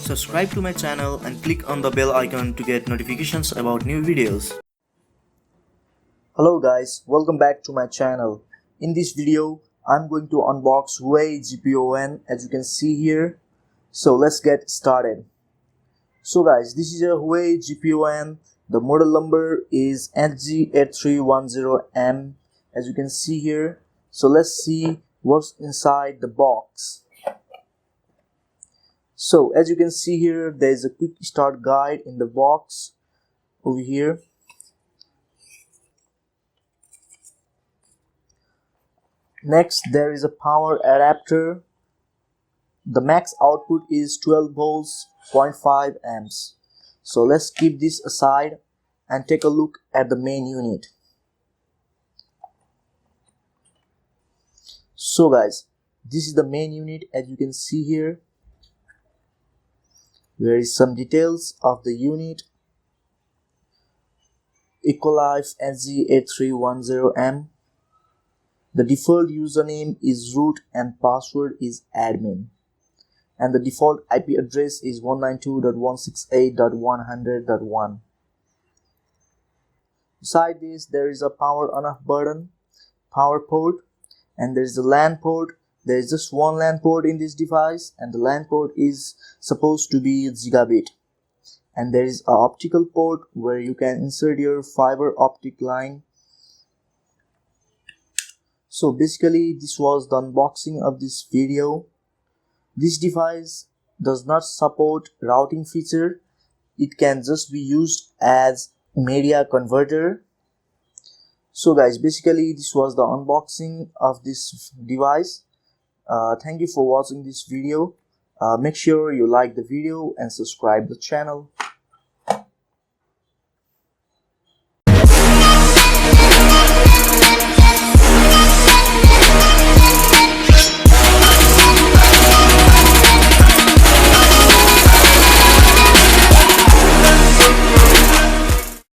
subscribe to my channel and click on the bell icon to get notifications about new videos. Hello guys, welcome back to my channel. In this video, I'm going to unbox HUAWEI GPON as you can see here. So let's get started. So guys, this is a HUAWEI GPON. The model number is HG8310M as you can see here. So let's see what's inside the box. So as you can see here, there is a quick start guide in the box over here. Next, there is a power adapter. The max output is 12 volts, 0.5 amps. So let's keep this aside and take a look at the main unit. So guys, this is the main unit as you can see here. There is some details of the unit. EchoLife HG8310M. The default username is root and password is admin. And the default IP address is 192.168.100.1. Beside this, there is a power on off button, power port, and there is a LAN port. There is just one LAN port in this device, and the LAN port is supposed to be gigabit. And there is an optical port where you can insert your fiber optic line. So basically, this was the unboxing of this video. This device does not support routing feature. It can just be used as media converter. So guys, basically this was the unboxing of this device. Thank you for watching this video. Make sure you like the video and subscribe the channel.